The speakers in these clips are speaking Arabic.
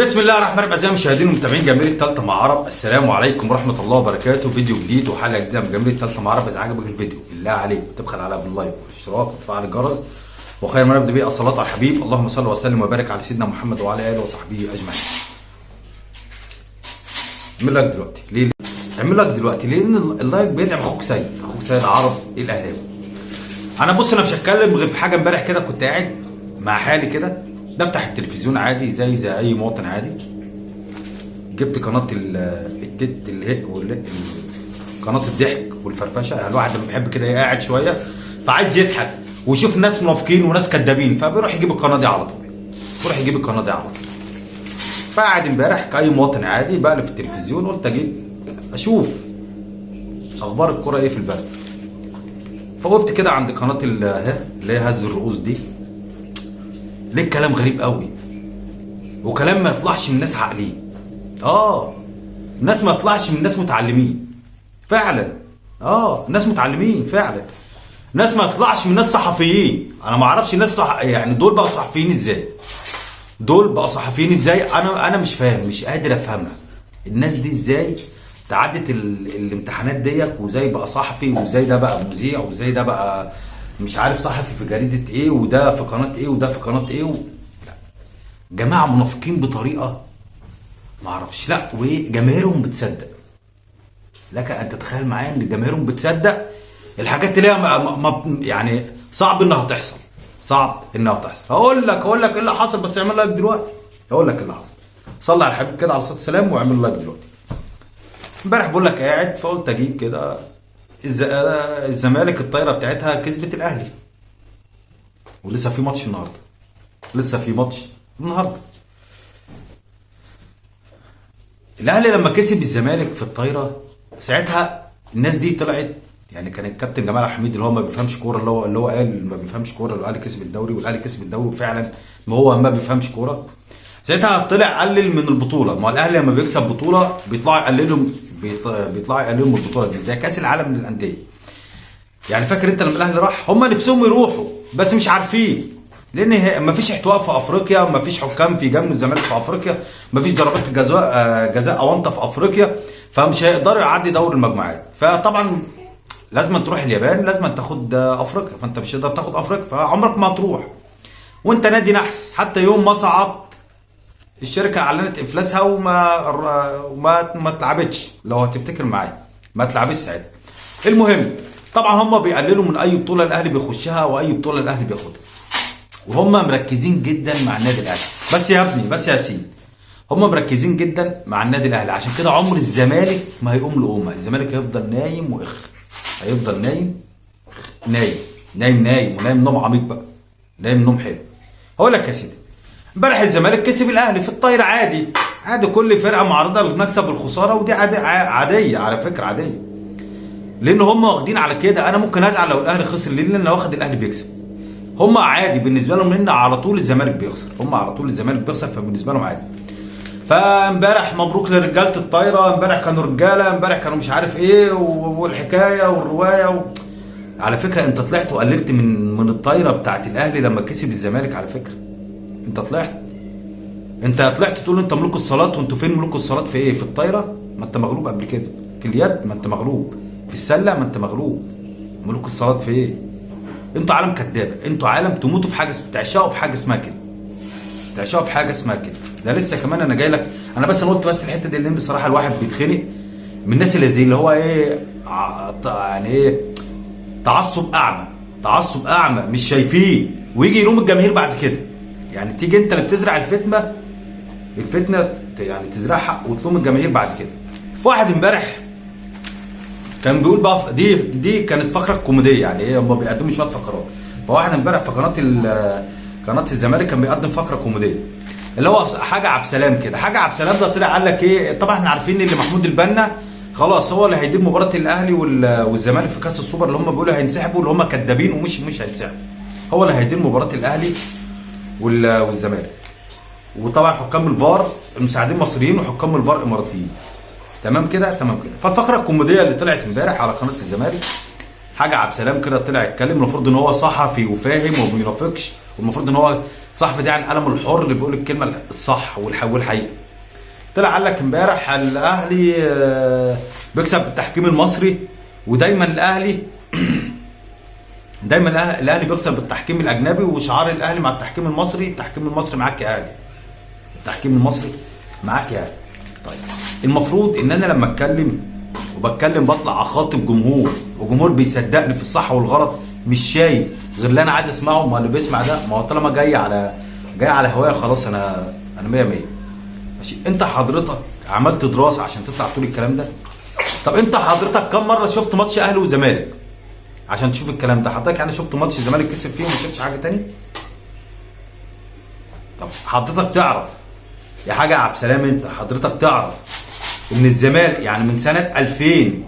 بسم الله الرحمن الرحيم. اعزائي المشاهدين ومتابعين جماهير التالتة مع عرب، السلام عليكم ورحمه الله وبركاته. فيديو جديد وحلقه جديده من جماهير التالتة مع عرب. اذا عجبك الفيديو بالله عليك تبخل عليها باللايك والاشتراك وتفعل الجرس، وخير ما نبدا به الصلاه على الحبيب. اللهم صل وسلم وبارك على سيدنا محمد وعلى اله وصحبه اجمعين. اعمل لك دلوقتي ليه؟ اعمل لك دلوقتي لان اللايك بيدعم اخوك سيد عرب الاهلاوي. انا بص، انا مش هتكلم غير في حاجه. امبارح كده كنت قاعد مع حالي كده بفتح التلفزيون عادي زي اي مواطن عادي. جبت قناه التت قناه الضحك والفرفشه. الواحد لما بيحب كده قاعد شويه فعايز يضحك ويشوف ناس منافقين وناس كدابين، فبيروح يجيب القناه دي على طول. فقعد امبارح كاي مواطن عادي بقلب في التلفزيون، قلت اجيب اشوف اخبار الكوره ايه في البلد. فوقفت كده عند قناه اللي هي هز الرؤوس دي. ليه الكلام غريب قوي وكلام ما يطلعش من ناس عاقلين. الناس ما يطلعش من ناس متعلمين فعلا. ناس متعلمين فعلا. ناس ما يطلعش من ناس صحفيين. انا ما اعرفش الناس يعني دول بقوا صحفيين ازاي. انا مش فاهم، مش قادر افهمها. الناس دي ازاي تعدت الامتحانات ديت، وازاي بقى صحفي، وازاي ده بقى مذيع، وازاي ده بقى مش عارف صحفي في جريدة ايه، وده في قناة ايه، وده في قناة ايه لا، جماعة منافقين بطريقة ما اعرفش. لا، وجماهيرهم بتصدق. لك ان تتخيل معايا ان جماهيرهم بتصدق الحاجات اللي هي يعني صعب انها تحصل. هقول لك ايه اللي حصل، بس اعمل لايك دلوقتي. هقول لك ايه اللي حصل. صلي على الحبيب كده على الصلاه والسلام واعمل لايك دلوقتي. امبارح بقول لك قاعد، فقلت اجيب كده الزمالك الطايره بتاعتها كسبت الاهلي، ولسه في ماتش النهارده. الاهلي لما كسب الزمالك في الطايره ساعتها الناس دي طلعت، يعني كان الكابتن جمال حميد اللي هو ما بيفهمش كوره، اللي هو قال ما بيفهمش كوره، الاهلي كسب الدوري والاهلي كسب الدوري، وفعلا ما هو ما بيفهمش كوره. ساعتها طلع قلل من البطوله. ما هو الاهلي لما بيكسب بطوله بيطلعوا يقللوا من البطوله دي، زي كاس العالم للانديه. يعني فاكر انت لما الاهلي راح، هم نفسهم يروحوا بس مش عارفين، لان مفيش احتواء في افريقيا، مفيش حكام في جنب الزمالك في افريقيا، مفيش ضربات جزاء اونطه في افريقيا، فمش هيقدروا يعدي دور المجموعات. فطبعا لازم تروح اليابان، لازم تاخد افريقيا، فانت مش هتقدر تاخد افريقيا، فعمرك ما هتروح وانت نادي نحس. حتى يوم ما صعد الشركه اعلنت افلاسها وما اتلعبتش، لو هتفتكر معايا ما اتلعبتش ساعتها. المهم طبعا هم بيقللوا من اي بطوله الاهلي بيخشها واي بطوله الاهلي بياخدها، وهم مركزين جدا مع النادي الاهلي. بس يا ابني، بس يا سيدي، هم مركزين جدا مع النادي الاهلي. عشان كده عمر الزمالك ما هيقوم لقومه. الزمالك هيفضل نايم هيفضل نايم ونايم نوم عميق بقى، نايم نوم حلو. هقول لك يا سيدي، امبارح الزمالك كسب الاهلي في الطايره عادي. كل فرقه معرضه للمكسب والخساره، ودي عاديه على فكره، عاديه، لان هم واخدين على كده. انا ممكن ازعل لو الاهلي خسر، لان انا واخد الاهلي بيكسب. هم عادي بالنسبه لهم، لان على طول الزمالك بيخسر. فبالنسبه لهم عادي. فامبارح مبروك لرجاله الطايره. امبارح كانوا رجاله، امبارح كانوا مش عارف ايه، والحكايه والروايه على فكره انت طلعت وقللت من الطايره بتاعت الاهلي لما كسب الزمالك. على فكره انت طلعت تقول انت ملوك الصالات، وانتوا فين ملوك الصالات؟ في ايه؟ في الطايره ما انت مغلوب قبل كده، في اليد ما انت مغلوب، في السله ما انت مغلوب. ملوك الصالات في ايه؟ انتوا عالم كدابه، انتوا عالم تموتوا في حاجه، تعشقوا في حاجه اسمها كده. ده لسه كمان انا جاي لك. انا بس انا قلت بس الحته دي، لان بصراحه الواحد بيتخنق من الناس اللي زي اللي هو ايه، يعني ايه، تعصب اعمى مش شايفين، ويجي يلوم الجماهير بعد كده. يعني تيجي انت اللي بتزرع الفتنه يعني تزرعها وتلوم الجماهير بعد كده. في واحد امبارح كان بيقول بقى، دي كانت فقره كوميديه، يعني ايه، هم بيقدموا شويه فقرات. فواحد امبارح في قناه الزمالك كان بيقدم فقره كوميديه، اللي هو حاجه عبد السلام كده. حاجه عبد السلام ده طلع قال لك ايه، طبعا احنا عارفين ان محمود البنا خلاص هو اللي هيدير مباراه الاهلي والزمالك في كاس السوبر، اللي هم بيقولوا هينسحبوا، اللي هم كدابين ومش هينسحبوا. هو اللي هيدير مباراه الاهلي والزمالك. وطبعا حكام الفار المساعدين مصريين، وحكام الفار اماراتيين. تمام كده. فالفقره الكوميديه اللي طلعت امبارح على قناه الزمالك، حاجه عبد السلام كده طلع يتكلم، المفروض ان هو صحفي وفاهم وما بينافقش، والمفروض ان هو صحفي ده يعني قلم الحر اللي بيقول الكلمه الصح والحقيقه. طلع قال لك امبارح الاهلي بيكسب بالتحكيم المصري، ودايما الاهلي دايما الاهلي بيكسب بالتحكيم الاجنبي، وشعار الاهلي مع التحكيم المصري، التحكيم المصري معاك يا اهلي، التحكيم المصري معاك يا اهلي. طيب المفروض ان انا لما اتكلم وبتكلم بطلع اخاطب جمهور، وجمهور بيصدقني في الصح والغلط، مش شايف غير اللي انا عايز اسمعه. ما اللي بيسمع ده ما هو طالما جاي على هوايه خلاص، انا 100 100 ماشي. انت حضرتك عملت دراسه عشان تطلع تقول الكلام ده؟ طب انت حضرتك كم مره شفت ماتش اهلي وزمالك عشان تشوف الكلام ده؟ حضرتك يعني شفت ماتش الزمالك كسب فيه وما شفتش حاجه تاني؟ طب حضرتك تعرف يا حاجه يا عبد السلام، انت حضرتك تعرف ان الزمالك يعني من سنه 2000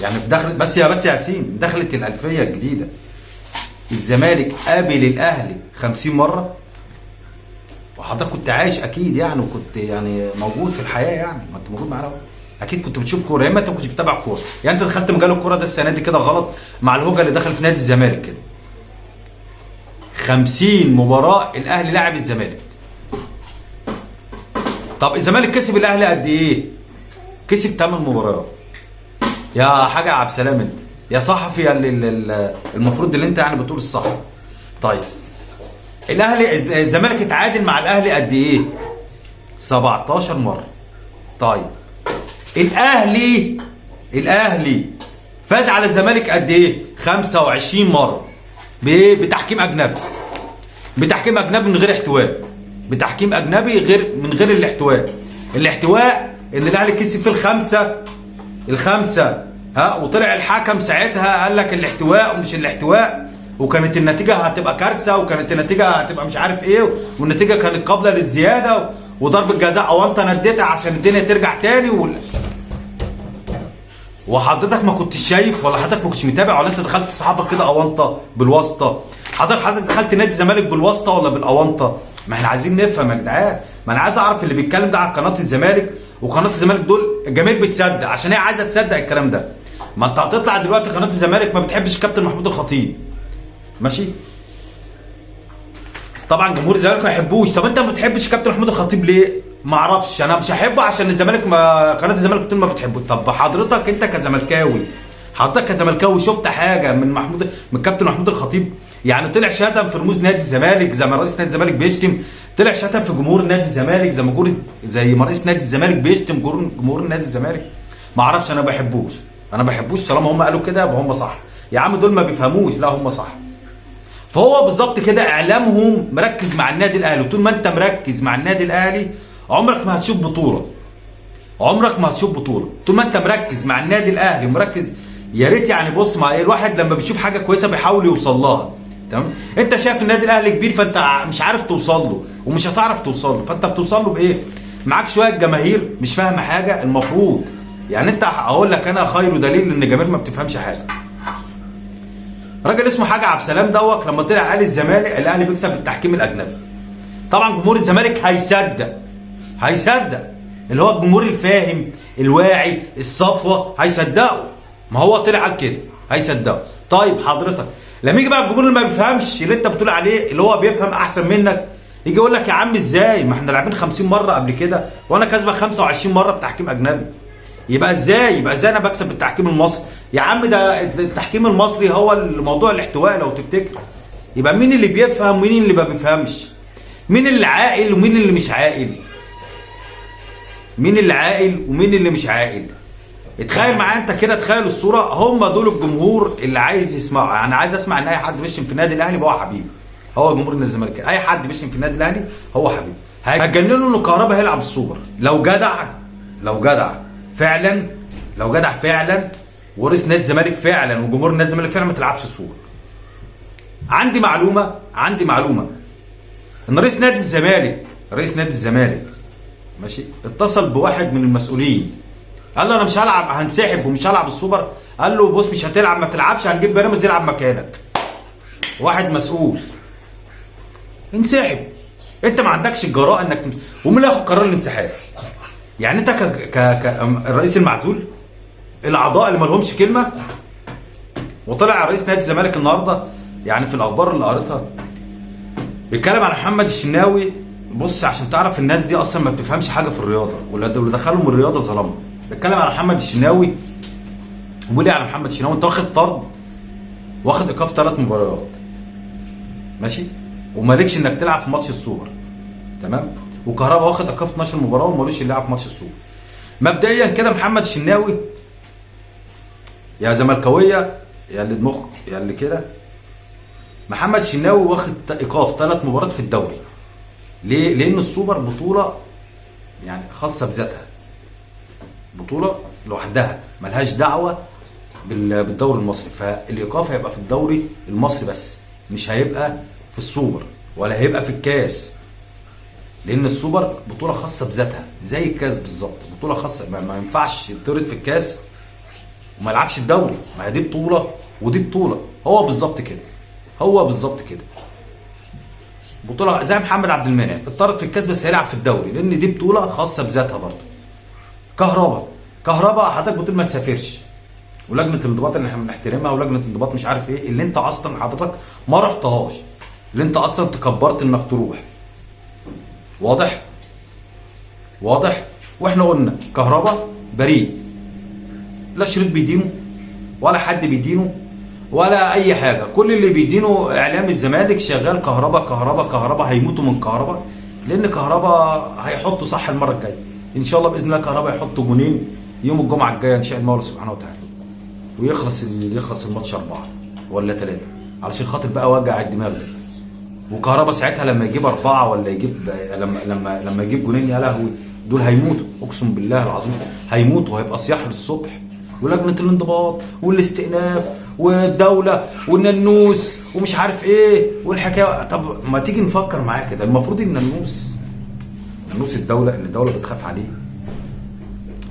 يعني في دخلت بس يا ياسين، دخلت الالفيه الجديده، الزمالك قابل الاهلي 50 مره. وحضرتك كنت عايش اكيد يعني، وكنت يعني موجود في الحياه يعني، ما انت موجود معانا اكيد، كنت بتشوف كوره يا اما انت ما كنتش بتتابع كوره. يعني انت دخلت مجال الكوره ده السنه دي كده غلط مع الهوجه اللي دخلت نادي الزمالك كده. 50 مباراه الاهلي لاعب الزمالك. طب الزمالك كسب الاهلي قد ايه؟ كسب 8 مباريات. يا حاجه يا عبد السلام انت يا صحفي المفروض اللي انت يعني بتقول الصح. طيب الاهلي الزمالك اتعادل مع الاهلي قد ايه؟ 17 مره. طيب الاهلي فاز على الزمالك قد ايه؟ 25 مره. بايه؟ بتحكيم اجنبي. بتحكيم اجنبي من غير احتواء. بتحكيم اجنبي من غير الاحتواء. الاحتواء ان الاهلي كسب في الخمسه وطلع الحكم ساعتها قال لك الاحتواء ومش الاحتواء، وكانت النتيجه هتبقى كارثه، وكانت النتيجه هتبقى مش عارف ايه، والنتيجه كانت قابله للزياده، وضرب الجزاء او انت نديتها عشان الدنيا ترجع تاني وحضرتك ما كنتش شايف، ولا حضرتك ما كنتش متابع، ولا انت دخلت صحافه كده اونطه بالواسطه؟ حضرتك دخلت نادي الزمالك بالواسطه ولا بالاونطه؟ ما احنا عايزين نفهم يا جدعان، ما انا عايز اعرف اللي بيتكلم ده على قناه الزمالك وقناه الزمالك دول الجماهير بتصدق عشان هي عايزه تصدق الكلام ده. ما انت هتطلع دلوقتي قناه الزمالك ما بتحبش كابتن محمود الخطيب ماشي؟ طبعا جمهور الزمالك ما يحبوش. طب انت ما بتحبش كابتن محمود الخطيب ليه؟ ما اعرفش، انا مش هحبه عشان الزمالك قناه الزمالك بتقول ما بتحبه. طب حضرتك انت كزملكاوي شفت حاجه من كابتن محمود الخطيب؟ يعني طلع شتم في رموز نادي الزمالك زي ما رئيس نادي الزمالك بيشتم، طلع شتم في جمهور نادي الزمالك زي ما رئيس نادي الزمالك بيشتم جمهور نادي الزمالك؟ ما اعرفش، انا ما بحبوش طالما هم قالوا كده يبقى هم صح. يا عم دول ما بيفهموش، لا هم صح. فهو بالظبط كده اعلامهم مركز مع النادي الاهلي، وطول ما انت مركز مع النادي الاهلي عمرك ما هتشوف بطوله. طول ما انت مركز مع النادي الاهلي ومركز، يا ريت يعني بص، مع الواحد لما بيشوف حاجه كويسه بيحاول يوصل لها. تمام؟ انت شايف النادي الاهلي كبير فانت مش عارف توصل له ومش هتعرف توصل له، فانت بتوصل له بايه؟ معاك شويه جماهير مش فاهمه حاجه. المفروض يعني انت اقول لك انا خير دليل ان الجماهير ما بتفهمش حاجه. راجل اسمه حاجه عبد السلام دوت لما طلع قال الزمالك الاهلي بيكسب بالتحكيم الاجنبي، طبعا جمهور الزمالك هيصدق اللي هو الجمهور الفاهم الواعي الصفوه هيصدقه. ما هو طلع قال كده هيصدقه. طيب حضرتك لما يجي بقى الجمهور اللي ما بيفهمش اللي انت بتقول عليه اللي هو بيفهم احسن منك، يجي يقول لك يا عم ازاي؟ ما احنا لاعبين 50 مره قبل كده وانا كاسبك 25 مره بتحكيم اجنبي. يبقى ازاي انا بكسب بالتحكيم المصري؟ يا عم ده التحكيم المصري هو الموضوع الاحتواء لو تفتكر. يبقى مين اللي بيفهم ومين اللي ما بيفهمش؟ مين اللي عاقل ومين اللي مش عاقل؟ مش عاقل؟ اتخيل معايا انت كده، تخيل الصوره، هم دول الجمهور اللي عايز يسمعه. يعني عايز اسمع ان اي حد بيشتم في النادي الاهلي هو حبيبي، هو جمهور النادي الزمالك، اي حد بيشتم في النادي الاهلي هو حبيبي. هتجننوا انه كهربا هيلعب السوبر لو جدع فعلا ورئيس نادي الزمالك فعلا وجمهور نادي الزمالك فعلا ما تلعبش السوبر. عندي معلومه ان رئيس نادي الزمالك ماشي اتصل بواحد من المسؤولين قال له انا مش هلعب، هنسحب ومش هلعب السوبر. قال له بص مش هتلعب، ما تلعبش، هنجيب بيراميدز يلعب مكانك. واحد مسؤول انسحب. انت ما عندكش الجراءه انك ومين اللي هياخد قرار الانسحاب؟ يعني انت كرئيس المعزول، الاعضاء اللي ما لهمش كلمه وطلع رئيس نادي الزمالك النهارده يعني في الاخبار اللي قريتها بيتكلم على محمد الشناوي. بص عشان تعرف الناس دي اصلا ما بتفهمش حاجه في الرياضه، واللي دخلهم الرياضه ظلمهم. بيتكلم على محمد الشناوي وبيقول لي على محمد الشناوي انت واخد طرد، واخد ايقاف 3 مباريات ماشي، ومالكش انك تلعب في ماتش السوبر تمام، وكهربا واخد ايقاف 12 مباراه ومالوش يلعب في ماتش السوبر. مبدئيا كده محمد الشناوي يا زملكاويه يا اللي دماغ يا اللي كده، محمد الشناوي واخد ايقاف 3 مباريات في الدوري. ليه؟ لان السوبر بطوله يعني خاصه بذاتها، بطوله لوحدها ملهاش دعوه بالدوري المصري، فالايقاف هيبقى في الدوري المصري بس، مش هيبقى في السوبر ولا هيبقى في الكاس، لان السوبر بطوله خاصه بذاتها زي الكاس بالظبط، بطوله خاصه ما ينفعش يطرد في الكاس وما يلعبش الدوري، ما هي دي بطوله ودي بطوله، هو بالظبط كده، هو بالظبط كده. بطوله زي محمد عبد المنعم اتطرد في الكاس بس هيلعب في الدوري لان دي بطوله خاصه بذاتها برضه. كهربا حضرتك بتقول ما تسافرش، ولجنه الانضباط اللي احنا بنحترمها ولجنه الانضباط مش عارف ايه اللي انت اصلا حضرتك ما رحتهاش، اللي انت اصلا تكبرت انك تروح. واضح. واحنا قلنا كهربا بريء، لا شريط بيدينه ولا حد بيدينه ولا اي حاجه، كل اللي بيدينه اعلام الزمالك شغال كهربا هيموتوا من كهربا، لان كهربا هيحطوا صح المره الجايه ان شاء الله باذن الله. كهربا يحطوا جونين يوم الجمعه الجايه ان شاء الله سبحانه وتعالى، ويخلص الماتش 4 ولا 3 علشان خاطر بقى وجع الدماغ ده. وكهربا ساعتها لما يجيب 4 ولا يجيب لما يجيب جونين يا لهوي دول هيموتوا، اقسم بالله العظيم هيموتوا، هيبقى صياح للصبح. ولجنه الانضباط والاستئناف والدوله والننوس ومش عارف ايه والحكايه. طب ما تيجي نفكر معايا كده، المفروض ان الننوس الدوله اللي الدوله بتخاف عليه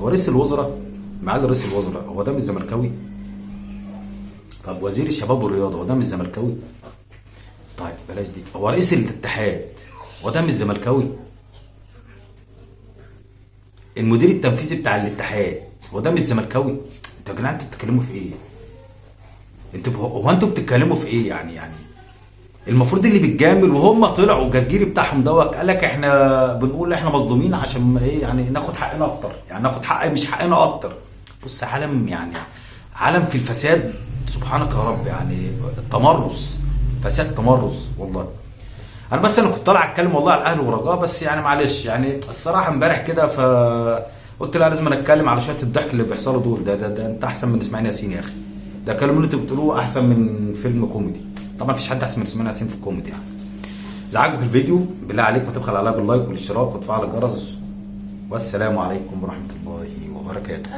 هو رئيس الوزراء، معالي رئيس الوزراء هو ده مش زملكاوي؟ طب وزير الشباب والرياضه هو ده مش زملكاوي؟ طيب بلاش دي، هو رئيس الاتحاد هو ده مش زملكاوي؟ المدير التنفيذي بتاع الاتحاد هو ده مش زملكاوي؟ انتوا يا جدعان انتوا بتتكلموا في ايه؟ انتوا بتتكلموا في ايه يعني المفروض اللي بتجامل وهم طلعوا الجرجيري بتاعهم دوت قال لك احنا بنقول احنا مظلومين عشان ايه يعني ناخد حقنا اكتر، يعني ناخد حق مش حقنا اكتر. بص عالم في الفساد سبحانك يا رب، يعني التمرس، فساد تمرس والله. انا كنت طالع اتكلم والله على الاهلي ورجاء، بس يعني معلش يعني الصراحه امبارح كده فقلت لا لازم اتكلم على شويه الضحك اللي بيحصلوا دول. ده انت احسن من اسماعيل ياسين يا اخي، ده كلام اللي انتوا بتقولوه احسن من فيلم كوميدي. طبعا مفيش حد احسن من اسماعيل ياسين في الكوميدي يعني. اذا عجبك الفيديو بالله عليك ما تبخل عليا باللايك والاشتراك وتفعل الجرس، والسلام عليكم ورحمه الله وبركاته.